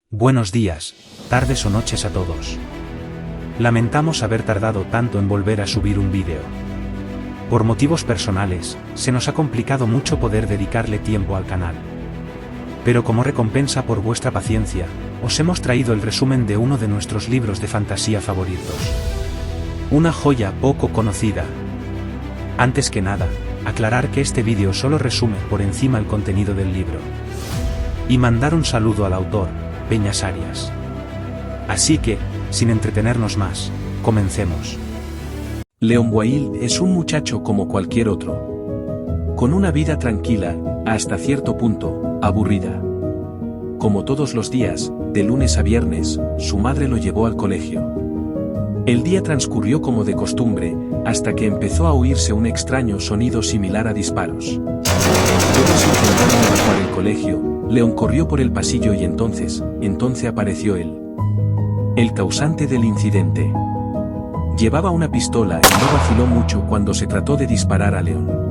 Buenos días, tardes o noches a todos. Lamentamos haber tardado tanto en volver a subir un vídeo. Por motivos personales, se nos ha complicado mucho poder dedicarle tiempo al canal. Pero como recompensa por vuestra paciencia, os hemos traído el resumen de uno de nuestros libros de fantasía favoritos. Una joya poco conocida. Antes que nada, aclarar que este vídeo solo resume por encima el contenido del libro. Y mandar un saludo al autor, Peñas Arias. Así que, sin entretenernos más, comencemos. Leon Wild es un muchacho como cualquier otro. Con una vida tranquila, hasta cierto punto, aburrida. Como todos los días, de lunes a viernes, su madre lo llevó al colegio. El día transcurrió como de costumbre, hasta que empezó a oírse un extraño sonido similar a disparos. Todos intentaron evacuar el colegio. Leon corrió por el pasillo y entonces apareció él. El causante del incidente. Llevaba una pistola y no vaciló mucho cuando se trató de disparar a Leon.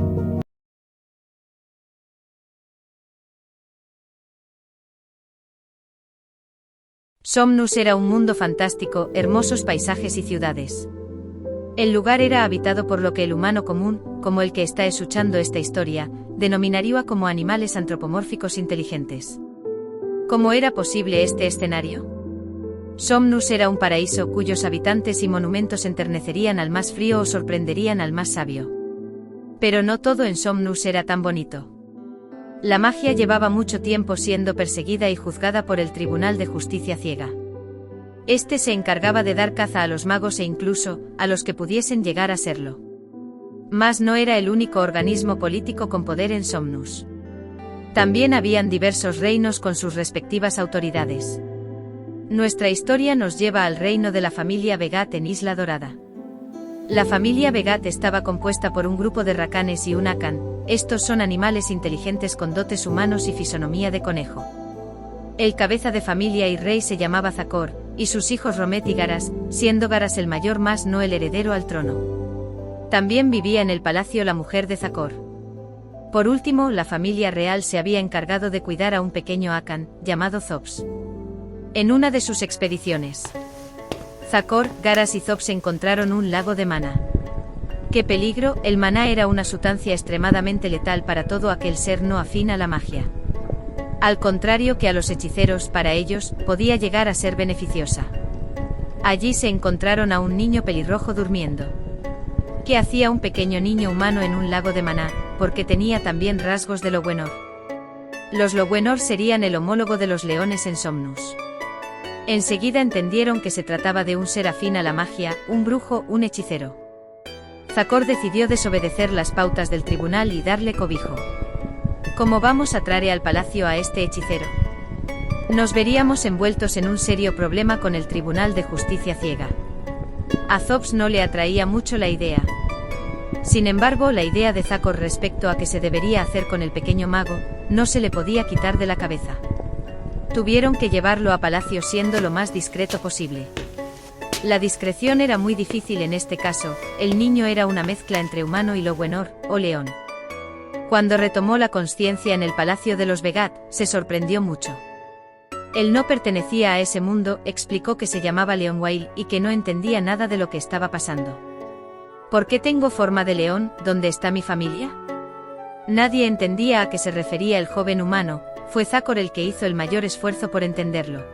Somnus era un mundo fantástico, hermosos paisajes y ciudades. El lugar era habitado por lo que el humano común, como el que está escuchando esta historia, denominaría como animales antropomórficos inteligentes. ¿Cómo era posible este escenario? Somnus era un paraíso cuyos habitantes y monumentos enternecerían al más frío o sorprenderían al más sabio. Pero no todo en Somnus era tan bonito. La magia llevaba mucho tiempo siendo perseguida y juzgada por el Tribunal de Justicia Ciega. Este se encargaba de dar caza a los magos e incluso a los que pudiesen llegar a serlo. Mas no era el único organismo político con poder en Somnus. También habían diversos reinos con sus respectivas autoridades. Nuestra historia nos lleva al reino de la familia Vegat en Isla Dorada. La familia Vegat estaba compuesta por un grupo de racanes y un akan. Estos son animales inteligentes con dotes humanos y fisonomía de conejo. El cabeza de familia y rey se llamaba Zacor, y sus hijos Romet y Garas, siendo Garas el mayor mas no el heredero al trono. También vivía en el palacio la mujer de Zacor. Por último, la familia real se había encargado de cuidar a un pequeño akan, llamado Zops. En una de sus expediciones, Zacor, Garas y Zops encontraron un lago de maná. ¡Qué peligro! El maná era una sustancia extremadamente letal para todo aquel ser no afín a la magia. Al contrario que a los hechiceros, para ellos, podía llegar a ser beneficiosa. Allí se encontraron a un niño pelirrojo durmiendo. ¿Qué hacía un pequeño niño humano en un lago de maná? Porque tenía también rasgos de Lowenor. Los Lowenor serían el homólogo de los leones en Somnus. Enseguida entendieron que se trataba de un ser afín a la magia, un brujo, un hechicero. Zacor decidió desobedecer las pautas del tribunal y darle cobijo. ¿Cómo vamos a traer al palacio a este hechicero? Nos veríamos envueltos en un serio problema con el Tribunal de Justicia Ciega. A Zops no le atraía mucho la idea. Sin embargo, la idea de Zacor respecto a qué se debería hacer con el pequeño mago, no se le podía quitar de la cabeza. Tuvieron que llevarlo a palacio siendo lo más discreto posible. La discreción era muy difícil en este caso, el niño era una mezcla entre humano y Lowenor, o león. Cuando retomó la conciencia en el palacio de los Vegat, se sorprendió mucho. Él no pertenecía a ese mundo, explicó que se llamaba Leon Wild y que no entendía nada de lo que estaba pasando. ¿Por qué tengo forma de león? ¿Dónde está mi familia? Nadie entendía a qué se refería el joven humano, fue Zacor el que hizo el mayor esfuerzo por entenderlo.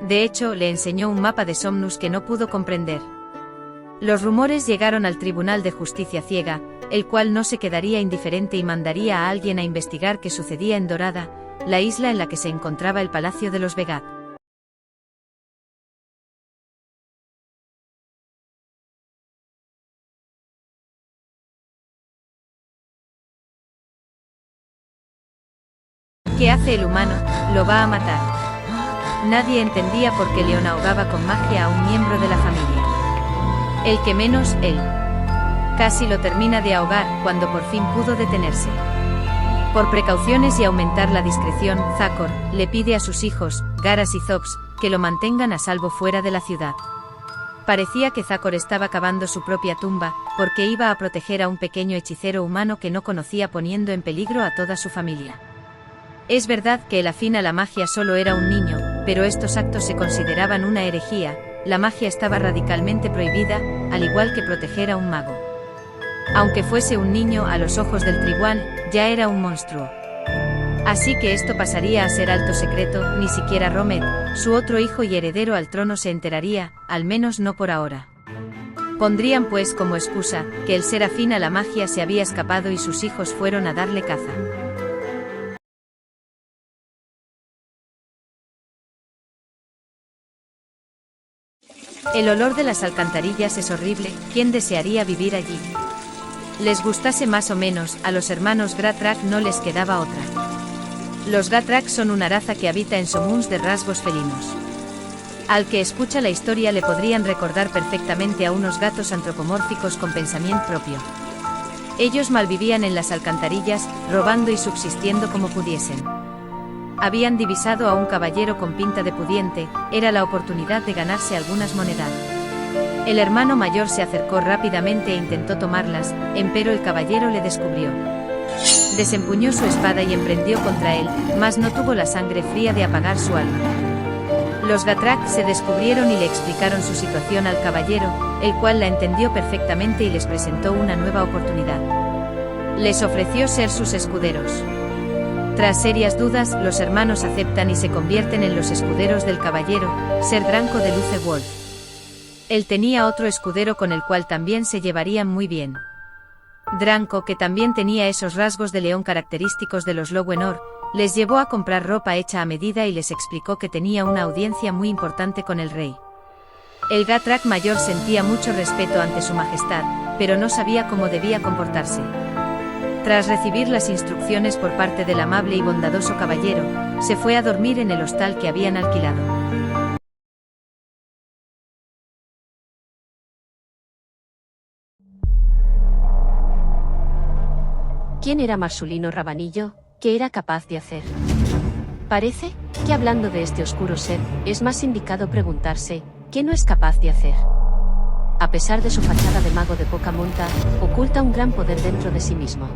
De hecho, le enseñó un mapa de Somnus que no pudo comprender. Los rumores llegaron al Tribunal de Justicia Ciega, el cual no se quedaría indiferente y mandaría a alguien a investigar qué sucedía en Dorada, la isla en la que se encontraba el palacio de los Vegat. ¿Qué hace el humano? Lo va a matar. Nadie entendía por qué Leon ahogaba con magia a un miembro de la familia. El que menos, él. Casi lo termina de ahogar, cuando por fin pudo detenerse. Por precauciones y aumentar la discreción, Zacor le pide a sus hijos, Garas y Zops, que lo mantengan a salvo fuera de la ciudad. Parecía que Zacor estaba cavando su propia tumba, porque iba a proteger a un pequeño hechicero humano que no conocía poniendo en peligro a toda su familia. Es verdad que el afín a la magia solo era un niño, pero estos actos se consideraban una herejía. La magia estaba radicalmente prohibida, al igual que proteger a un mago. Aunque fuese un niño, a los ojos del tribunal, ya era un monstruo. Así que esto pasaría a ser alto secreto, ni siquiera Romet, su otro hijo y heredero al trono, se enteraría, al menos no por ahora. Pondrían pues como excusa, que el ser afín a la magia se había escapado y sus hijos fueron a darle caza. El olor de las alcantarillas es horrible, ¿quién desearía vivir allí? Les gustase más o menos, a los hermanos Gratrak no les quedaba otra. Los Gratrak son una raza que habita en Somuns de rasgos felinos. Al que escucha la historia le podrían recordar perfectamente a unos gatos antropomórficos con pensamiento propio. Ellos malvivían en las alcantarillas, robando y subsistiendo como pudiesen. Habían divisado a un caballero con pinta de pudiente, era la oportunidad de ganarse algunas monedas. El hermano mayor se acercó rápidamente e intentó tomarlas, empero el caballero le descubrió. Desempuñó su espada y emprendió contra él, mas no tuvo la sangre fría de apagar su alma. Los Gratrak se descubrieron y le explicaron su situación al caballero, el cual la entendió perfectamente y les presentó una nueva oportunidad. Les ofreció ser sus escuderos. Tras serias dudas, los hermanos aceptan y se convierten en los escuderos del caballero, Ser Dranko de Luce Wolf. Él tenía otro escudero con el cual también se llevarían muy bien. Dranko, que también tenía esos rasgos de león característicos de los Lowenor, les llevó a comprar ropa hecha a medida y les explicó que tenía una audiencia muy importante con el rey. El Gratrak mayor sentía mucho respeto ante su majestad, pero no sabía cómo debía comportarse. Tras recibir las instrucciones por parte del amable y bondadoso caballero, se fue a dormir en el hostal que habían alquilado. ¿Quién era Marsulino Rabanillo? ¿Qué era capaz de hacer? Parece que hablando de este oscuro ser, es más indicado preguntarse, ¿qué no es capaz de hacer? A pesar de su fachada de mago de poca monta, oculta un gran poder dentro de sí mismo.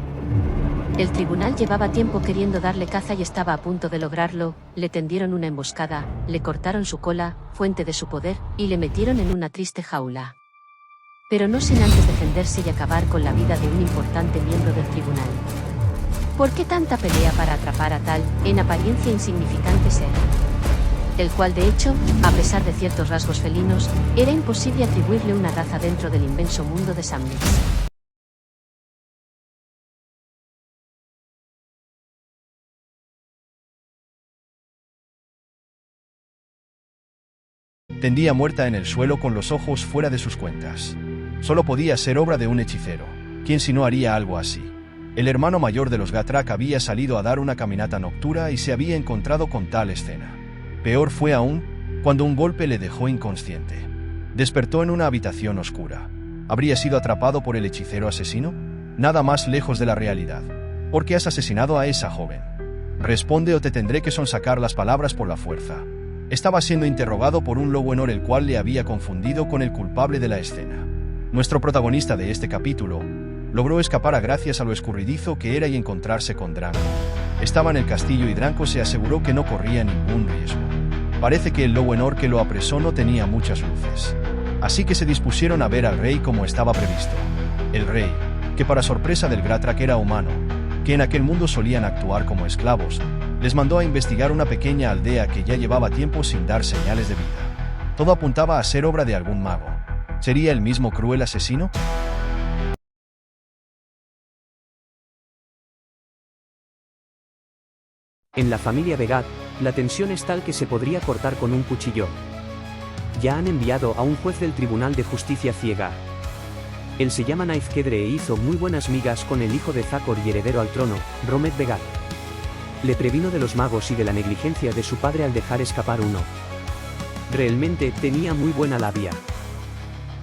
El tribunal llevaba tiempo queriendo darle caza y estaba a punto de lograrlo, le tendieron una emboscada, le cortaron su cola, fuente de su poder, y le metieron en una triste jaula. Pero no sin antes defenderse y acabar con la vida de un importante miembro del tribunal. ¿Por qué tanta pelea para atrapar a tal, en apariencia insignificante ser? El cual de hecho, a pesar de ciertos rasgos felinos, era imposible atribuirle una raza dentro del inmenso mundo de Samnix. Tendía muerta en el suelo con los ojos fuera de sus cuentas. Solo podía ser obra de un hechicero. ¿Quién si no haría algo así? El hermano mayor de los Gratrak había salido a dar una caminata nocturna y se había encontrado con tal escena. Peor fue aún, cuando un golpe le dejó inconsciente. Despertó en una habitación oscura. ¿Habría sido atrapado por el hechicero asesino? Nada más lejos de la realidad. ¿Por qué has asesinado a esa joven? Responde o te tendré que sonsacar las palabras por la fuerza. Estaba siendo interrogado por un Lowenor el cual le había confundido con el culpable de la escena. Nuestro protagonista de este capítulo logró escapar gracias a lo escurridizo que era y encontrarse con Dranko. Estaba en el castillo y Dranko se aseguró que no corría ningún riesgo. Parece que el Lowenor que lo apresó no tenía muchas luces. Así que se dispusieron a ver al rey como estaba previsto. El rey, que para sorpresa del Gratrak era humano, que en aquel mundo solían actuar como esclavos, les mandó a investigar una pequeña aldea que ya llevaba tiempo sin dar señales de vida. Todo apuntaba a ser obra de algún mago. ¿Sería el mismo cruel asesino? En la familia Vegat, la tensión es tal que se podría cortar con un cuchillo. Ya han enviado a un juez del Tribunal de Justicia ciega. Él se llama Naifkedre e hizo muy buenas migas con el hijo de Zakor y heredero al trono, Romet Vegat. Le previno de los magos y de la negligencia de su padre al dejar escapar uno. Realmente tenía muy buena labia.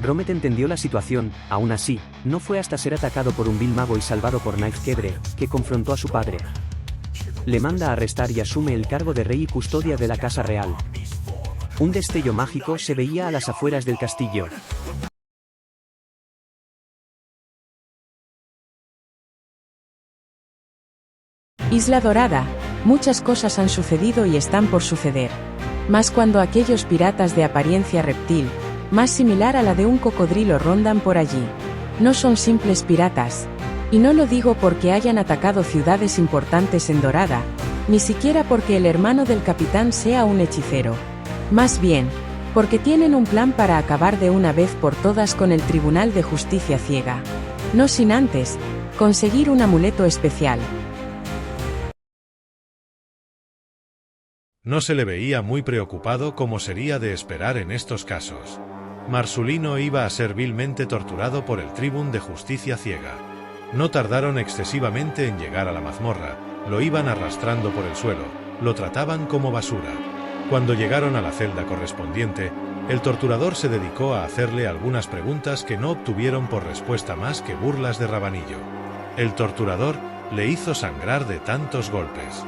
Romet entendió la situación, aún así, no fue hasta ser atacado por un vil mago y salvado por Naifkedre, que confrontó a su padre. Le manda a arrestar y asume el cargo de rey y custodia de la casa real. Un destello mágico se veía a las afueras del castillo. Isla Dorada, muchas cosas han sucedido y están por suceder. Más cuando aquellos piratas de apariencia reptil, más similar a la de un cocodrilo, rondan por allí. No son simples piratas. Y no lo digo porque hayan atacado ciudades importantes en Dorada, ni siquiera porque el hermano del capitán sea un hechicero. Más bien, porque tienen un plan para acabar de una vez por todas con el Tribunal de Justicia Ciega. No sin antes conseguir un amuleto especial. No se le veía muy preocupado como sería de esperar en estos casos. Marsulino iba a ser vilmente torturado por el Tribunal de Justicia Ciega. No tardaron excesivamente en llegar a la mazmorra, lo iban arrastrando por el suelo, lo trataban como basura. Cuando llegaron a la celda correspondiente, el torturador se dedicó a hacerle algunas preguntas que no obtuvieron por respuesta más que burlas de Rabanillo. El torturador le hizo sangrar de tantos golpes.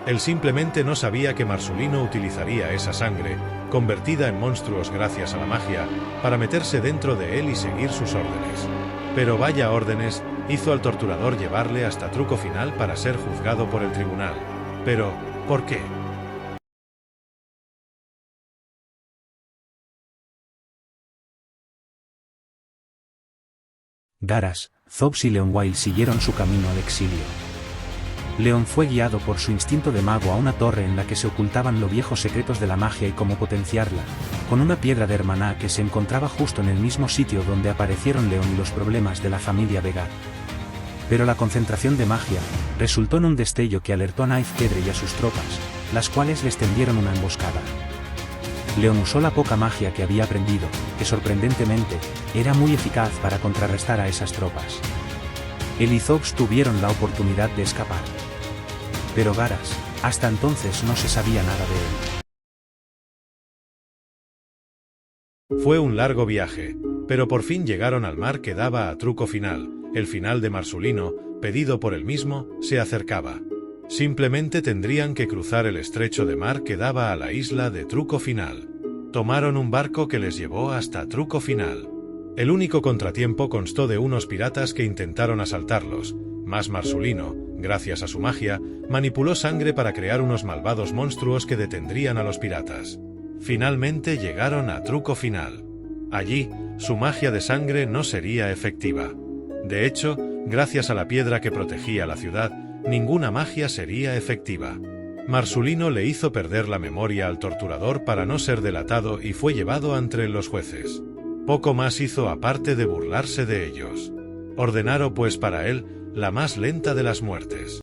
Él simplemente no sabía que Marsulino utilizaría esa sangre, convertida en monstruos gracias a la magia, para meterse dentro de él y seguir sus órdenes. Pero vaya órdenes, hizo al torturador llevarle hasta Truco Final para ser juzgado por el tribunal. Pero, ¿por qué? Garas, Zobs y Leonwail siguieron su camino al exilio. Leon fue guiado por su instinto de mago a una torre en la que se ocultaban los viejos secretos de la magia y cómo potenciarla, con una piedra de hermaná que se encontraba justo en el mismo sitio donde aparecieron Leon y los problemas de la familia Begat. Pero la concentración de magia resultó en un destello que alertó a Naizkedre y a sus tropas, las cuales les tendieron una emboscada. Leon usó la poca magia que había aprendido, que sorprendentemente, era muy eficaz para contrarrestar a esas tropas. Él y Zobs tuvieron la oportunidad de escapar. Pero Garas, hasta entonces no se sabía nada de él. Fue un largo viaje, pero por fin llegaron al mar que daba a Truco Final. El final de Marsulino, pedido por él mismo, se acercaba. Simplemente tendrían que cruzar el estrecho de mar que daba a la isla de Truco Final. Tomaron un barco que les llevó hasta Truco Final. El único contratiempo constó de unos piratas que intentaron asaltarlos, mas Marsulino, gracias a su magia, manipuló sangre para crear unos malvados monstruos que detendrían a los piratas. Finalmente llegaron a Truco Final. Allí, su magia de sangre no sería efectiva. De hecho, gracias a la piedra que protegía la ciudad, ninguna magia sería efectiva. Marsulino le hizo perder la memoria al torturador para no ser delatado y fue llevado ante los jueces. Poco más hizo aparte de burlarse de ellos. Ordenaron pues para él la más lenta de las muertes.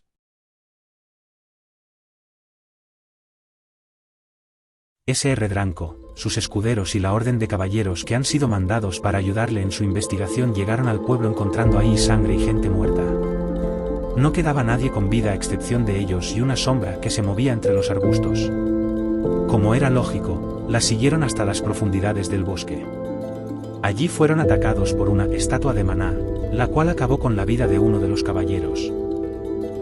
S.R. Dranco, sus escuderos y la orden de caballeros que han sido mandados para ayudarle en su investigación llegaron al pueblo encontrando ahí sangre y gente muerta. No quedaba nadie con vida a excepción de ellos y una sombra que se movía entre los arbustos. Como era lógico, la siguieron hasta las profundidades del bosque. Allí fueron atacados por una estatua de maná, la cual acabó con la vida de uno de los caballeros.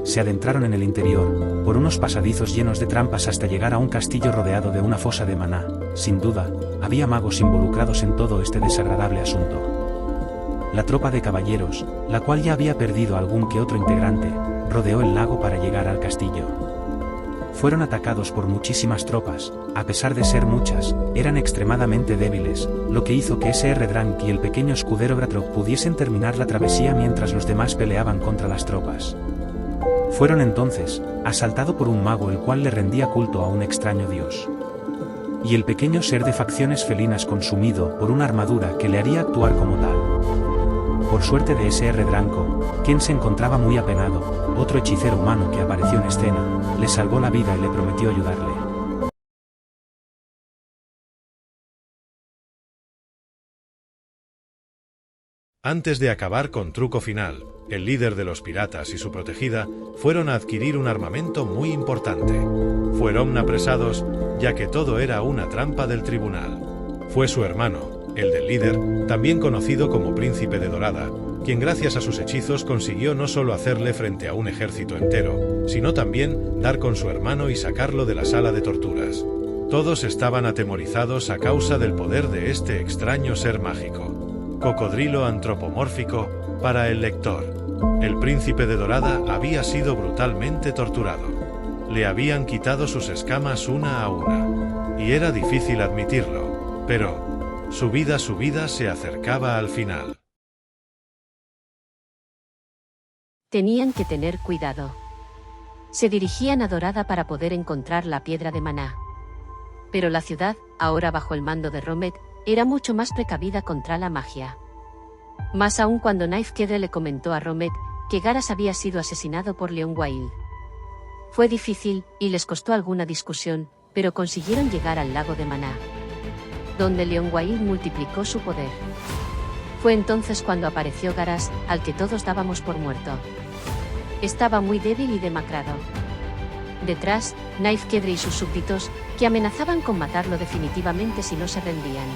Se adentraron en el interior, por unos pasadizos llenos de trampas hasta llegar a un castillo rodeado de una fosa de maná. Sin duda, había magos involucrados en todo este desagradable asunto. La tropa de caballeros, la cual ya había perdido algún que otro integrante, rodeó el lago para llegar al castillo. Fueron atacados por muchísimas tropas, a pesar de ser muchas, eran extremadamente débiles, lo que hizo que S.R. Drank y el pequeño escudero Gratrok pudiesen terminar la travesía mientras los demás peleaban contra las tropas. Fueron entonces, asaltado por un mago el cual le rendía culto a un extraño dios. Y el pequeño ser de facciones felinas consumido por una armadura que le haría actuar como tal. Por suerte de S.R. Dranko, quien se encontraba muy apenado, otro hechicero humano que apareció en escena, le salvó la vida y le prometió ayudarle. Antes de acabar con Truco Final, el líder de los piratas y su protegida fueron a adquirir un armamento muy importante. Fueron apresados, ya que todo era una trampa del tribunal. Fue su hermano, el del líder, también conocido como Príncipe de Dorada, quien gracias a sus hechizos consiguió no solo hacerle frente a un ejército entero, sino también dar con su hermano y sacarlo de la sala de torturas. Todos estaban atemorizados a causa del poder de este extraño ser mágico. Cocodrilo antropomórfico, para el lector. El Príncipe de Dorada había sido brutalmente torturado. Le habían quitado sus escamas una a una. y era difícil admitirlo, pero su vida se acercaba al final. Tenían que tener cuidado. Se dirigían a Dorada para poder encontrar la piedra de maná. Pero la ciudad, ahora bajo el mando de Romet, era mucho más precavida contra la magia. Más aún cuando Nightkedre le comentó a Romet que Garas había sido asesinado por Leonguail. Fue difícil, y les costó alguna discusión, pero consiguieron llegar al lago de Maná, donde Leonguail multiplicó su poder. Fue entonces cuando apareció Garas, al que todos dábamos por muerto. Estaba muy débil y demacrado. Detrás, Nightkedre y sus súbditos, que amenazaban con matarlo definitivamente si no se rendían.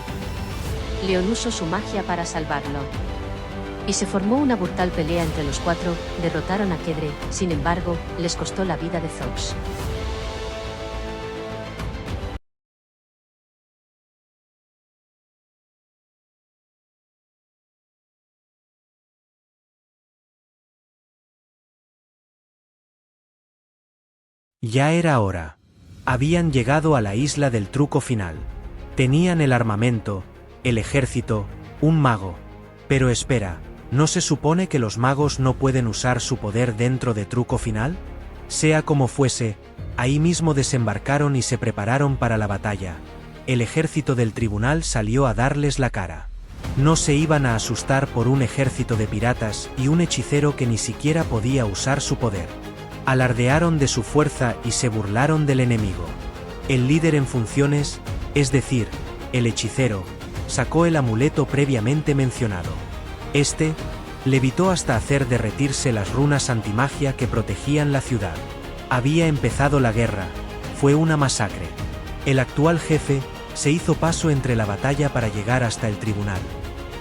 Leon usó su magia para salvarlo. Y se formó una brutal pelea entre los cuatro, derrotaron a Kedre, sin embargo, les costó la vida de Zox. Ya era hora. Habían llegado a la isla del truco final. Tenían el armamento, el ejército, un mago. Pero espera, ¿no se supone que los magos no pueden usar su poder dentro de truco final? Sea como fuese, ahí mismo desembarcaron y se prepararon para la batalla. El ejército del tribunal salió a darles la cara. No se iban a asustar por un ejército de piratas y un hechicero que ni siquiera podía usar su poder. Alardearon de su fuerza y se burlaron del enemigo. El líder en funciones, es decir, el hechicero, sacó el amuleto previamente mencionado. Este levitó hasta hacer derretirse las runas antimagia que protegían la ciudad. Había empezado la guerra, fue una masacre. El actual jefe se hizo paso entre la batalla para llegar hasta el tribunal.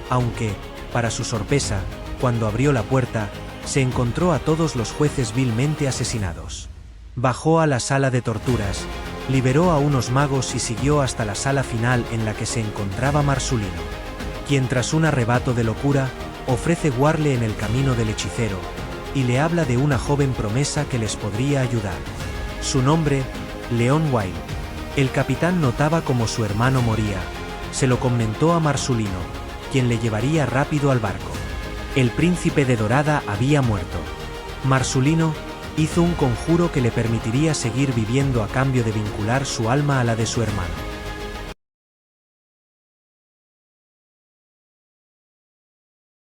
Aunque, para su sorpresa, cuando abrió la puerta, se encontró a todos los jueces vilmente asesinados. Bajó a la sala de torturas, liberó a unos magos y siguió hasta la sala final en la que se encontraba Marsulino, quien tras un arrebato de locura, ofrece guarle en el camino del hechicero, y le habla de una joven promesa que les podría ayudar. Su nombre, Leonguail. El capitán notaba como su hermano moría, se lo comentó a Marsulino, quien le llevaría rápido al barco. El príncipe de Dorada había muerto. Marsulino hizo un conjuro que le permitiría seguir viviendo a cambio de vincular su alma a la de su hermano.